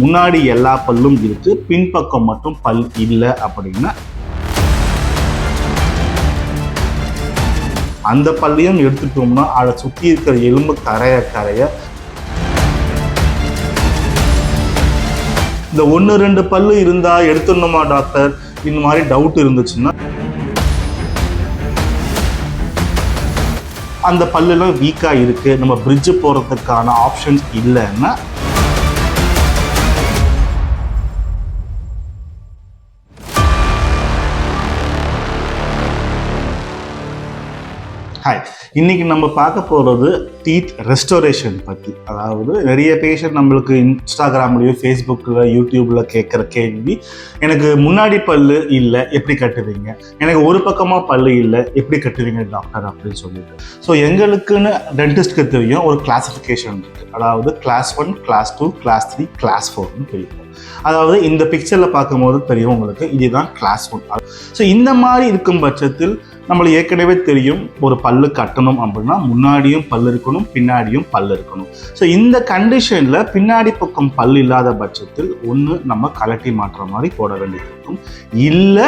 முன்னாடி எல்லா பல்லும் இருக்கு, பின்பக்கம் மட்டும் பல் இல்லை அப்படின்னா அந்த பல்லையும் எடுத்துட்டோம்னா அதை சுற்றி இருக்கிற எலும்பு கரைய இந்த 1-2 பல்லு இருந்தா எடுத்துடணுமா டாக்டர், இந்த மாதிரி டவுட் இருந்துச்சுன்னா அந்த பல்லுலாம் வீக்கா இருக்கு, நம்ம பிரிட்ஜ் போறதுக்கான ஆப்ஷன்ஸ் இல்லைன்னா இன்னைக்கு நம்ம பார்க்க போகிறது டீத் ரெஸ்டோரேஷன் பற்றி. அதாவது நிறைய பேஷண்ட் நம்மளுக்கு இன்ஸ்டாகிராம்லேயோ ஃபேஸ்புக்கில் யூடியூப்பில் கேட்குற கேள்வி, எனக்கு முன்னாடி பல்லு இல்லை எப்படி கட்டுவீங்க, எனக்கு ஒரு பக்கமாக பல்லு இல்லை எப்படி கட்டுவீங்க டாக்டர் அப்படின்னு சொல்லிட்டு. ஸோ எங்களுக்குன்னு டென்டிஸ்ட்க்கு தெரியும் ஒரு கிளாஸிஃபிகேஷன் இருக்குது. அதாவது கிளாஸ் 1, கிளாஸ் 2, கிளாஸ் 3, கிளாஸ் 4னு தெரியும். அதாவது இந்த பிக்சரில் பார்க்கும்போது தெரியும் உங்களுக்கு, இதுதான் கிளாஸ் 1. ஸோ இந்த மாதிரி இருக்கும் பட்சத்தில் நம்மளுக்கு ஏற்கனவே தெரியும் ஒரு பல்லு கட்டணும் அப்படின்னா முன்னாடியும் பல்லு இருக்கணும், பின்னாடியும் பல்லு இருக்கணும். ஸோ இந்த கண்டிஷனில் பின்னாடி பக்கம் பல் இல்லாத பட்சத்தில் ஒன்று நம்ம கலட்டி மாற்றுற மாதிரி போட வேண்டியது இருக்கும், இல்லை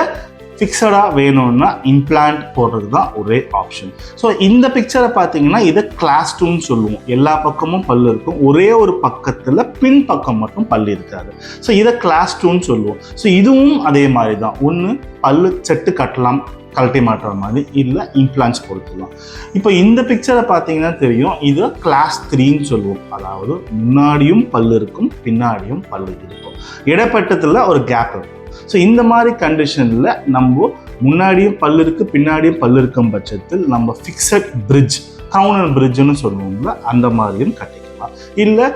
ஃபிக்ஸடாக வேணும்னா இம்ப்ளான்ட் போடுறது தான் ஒரே ஆப்ஷன். ஸோ இந்த பிக்சரை பார்த்தீங்கன்னா இதை கிளாஸ் 2ன்னு சொல்லுவோம். எல்லா பக்கமும் பல் இருக்கும், ஒரே ஒரு பக்கத்தில் பின் பக்கம் மட்டும் பல் இருக்காது. ஸோ இதை கிளாஸ் 2ன்னு சொல்லுவோம். ஸோ இதுவும் அதே மாதிரி தான், ஒன்று பல்லு செட்டு கட்டலாம் கழட்டி மாட்டுற மாதிரி, இல்லை இம்ப்ளான்ட்ஸ் பொறுத்துலாம். இப்போ இந்த பிக்சரை பார்த்தீங்கன்னா தெரியும், இது கிளாஸ் 3ன்னு சொல்லுவோம். அதாவது முன்னாடியும் பல் இருக்கும், பின்னாடியும் பல் இருக்கும், இடைப்பட்டத்தில் ஒரு கேப் இருக்கும். ஸோ இந்த மாதிரி கண்டிஷனில் நம்ம முன்னாடியும் பல் இருக்கு, பின்னாடியும் பல் இருக்கும் பட்சத்தில் நம்ம ஃபிக்ஸட் பிரிட்ஜ், கவுனர் பிரிட்ஜ்னு சொல்லுவோம்ல, அந்த மாதிரியும் கட்டிக்கலாம். இல்லை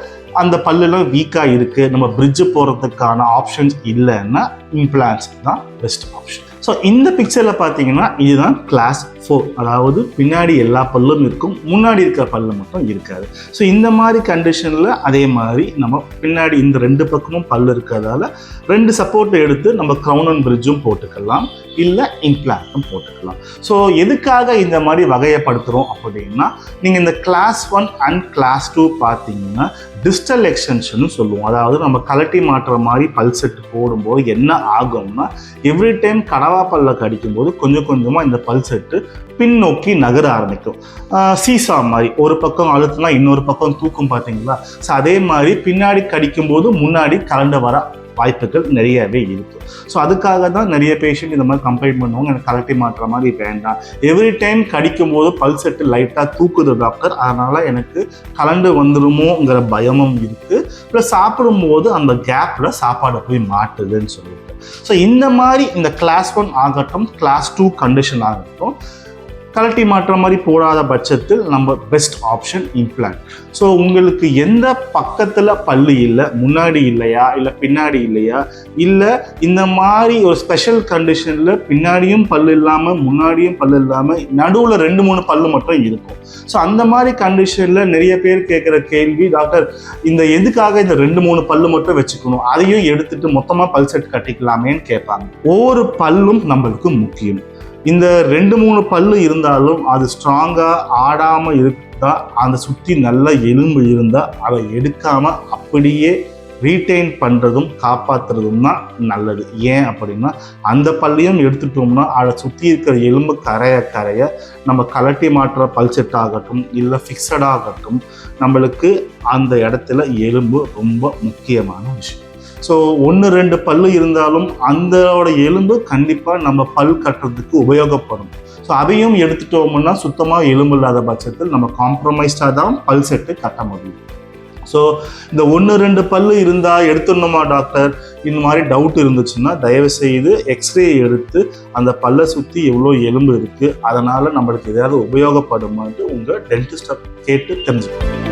அந்த பல்லுலாம் வீக்காக இருக்குது, நம்ம பிரிட்ஜ் போகிறதுக்கான ஆப்ஷன்ஸ் இல்லைன்னா இம்ப்ளான்ட்ஸ் தான் பெஸ்ட் ஆப்ஷன். ஸோ இந்த பிக்சரில் பார்த்தீங்கன்னா இதுதான் கிளாஸ் 4. அதாவது பின்னாடி எல்லா பல்லும் இருக்கும், முன்னாடி இருக்கிற பல்லு மட்டும் இருக்காது. ஸோ இந்த மாதிரி கண்டிஷனில் அதே மாதிரி நம்ம பின்னாடி இந்த 2 பக்கமும் பல் இருக்கிறதால 2 சப்போர்ட் எடுத்து நம்ம க்ரௌன் அண்ட் பிரிட்ஜும் போட்டுக்கலாம், இல்லை இம்ப்ளான்ட்டும் போட்டுக்கலாம். ஸோ எதுக்காக இந்த மாதிரி வகையப்படுத்துகிறோம் அப்படின்னா, நீங்கள் இந்த கிளாஸ் 1 அண்ட் கிளாஸ் 2 பார்த்தீங்கன்னா டிஸ்டல் எக்ஸ்டென்ஷன் சொல்லுவோம். அதாவது நம்ம கலட்டி மாட்டுற மாதிரி பல் செட்டு போடும்போது என்ன ஆகும்னா, எவ்ரி டைம் கடவா பல்ல கடிக்கும்போது கொஞ்சம் கொஞ்சமாக இந்த பல் செட்டு பின்னோக்கி நகர ஆரம்பிக்கும். சீசா மாதிரி ஒரு பக்கம் அழுத்தினா இன்னொரு பக்கம் தூக்கும் பார்த்தீங்களா. ஸோ அதே மாதிரி பின்னாடி கடிக்கும்போது முன்னாடி கலண்டு வர வாய்ப்புகள் நிறையவே இருக்குது. ஸோ அதுக்காக தான் நிறைய பேஷண்ட் இந்த மாதிரி கம்ப்ளைண்ட் பண்ணுவாங்க, எனக்கு கலட்டி மாட்டுற மாதிரி வேண்டாம், எவ்ரி டைம் கடிக்கும் போது பல் செட்டு லைட்டாக தூக்குது டாக்டர், அதனால் எனக்கு கலண்டு வந்துடுமோங்கிற பயமும் இருக்குது, ப்ளஸ் சாப்பிடும்போது அந்த கேப்பில் சாப்பாடை போய் மாட்டுதுன்னு சொல்லிட்டு. ஸோ இந்த மாதிரி இந்த கிளாஸ் 1 ஆகட்டும், கிளாஸ் 2 கண்டிஷன் ஆகட்டும், கலட்டி மாற்ற மாதிரி போடாத பட்சத்தில் நம்ம பெஸ்ட் ஆப்ஷன் இம்ப்ளான்ட். ஸோ உங்களுக்கு எந்த பக்கத்தில் பல்லு இல்லை, முன்னாடி இல்லையா இல்லை பின்னாடி இல்லையா, இல்லை இந்த மாதிரி ஒரு ஸ்பெஷல் கண்டிஷனில் பின்னாடியும் பல்லு இல்லாமல் முன்னாடியும் பல்லு இல்லாமல் நடுவில் 2-3 பல்லு மட்டும் இருக்கும். ஸோ அந்த மாதிரி கண்டிஷனில் நிறைய பேர் கேட்குற கேள்வி, டாக்டர் இந்த எதுக்காக இந்த 2-3 பல்லு மட்டும் வச்சுக்கணும், அதையும் எடுத்துட்டு மொத்தமாக பல் செட் கட்டிக்கலாமேன்னு கேட்பாங்க. ஒவ்வொரு பல்லும் நம்மளுக்கு முக்கியம். இந்த 2-3 பல்லு இருந்தாலும் அது ஸ்ட்ராங்காக ஆடாமல் இருந்தால், அந்த சுற்றி நல்ல எலும்பு இருந்தால் அதை எடுக்காமல் அப்படியே ரீட்டைன் பண்ணுறதும் காப்பாற்றுறதும் தான் நல்லது. ஏன் அப்படின்னா, அந்த பல்லையும் எடுத்துட்டோம்னா அதை சுற்றி இருக்கிற எலும்பு கரைய நம்ம கலட்டி மாற்ற பல் செட் ஆகட்டும் இல்லை ஃபிக்ஸடாகட்டும், நம்மளுக்கு அந்த இடத்துல எலும்பு ரொம்ப முக்கியமான விஷயம். ஸோ 1-2 பல்லு இருந்தாலும் அந்தோட எலும்பு கண்டிப்பாக நம்ம பல் கட்டுறதுக்கு உபயோகப்படும். ஸோ அதையும் எடுத்துட்டோம்னா சுத்தமாக எலும்பு இல்லாத பட்சத்தில் நம்ம காம்ப்ரமைஸ்டாக தான் பல் செட்டு கட்ட முடியும். ஸோ இந்த 1-2 பல்லு இருந்தால் எடுத்துடணுமா டாக்டர், இந்த மாதிரி டவுட் இருந்துச்சுன்னா தயவுசெய்து எக்ஸ்ரே எடுத்து அந்த பல்லை சுற்றி எவ்வளோ எலும்பு இருக்குது, அதனால் நம்மளுக்கு எதாவது உபயோகப்படுமான்ட்டு உங்கள் டென்டிஸ்ட்டை கேட்டு தெரிஞ்சுக்கணும்.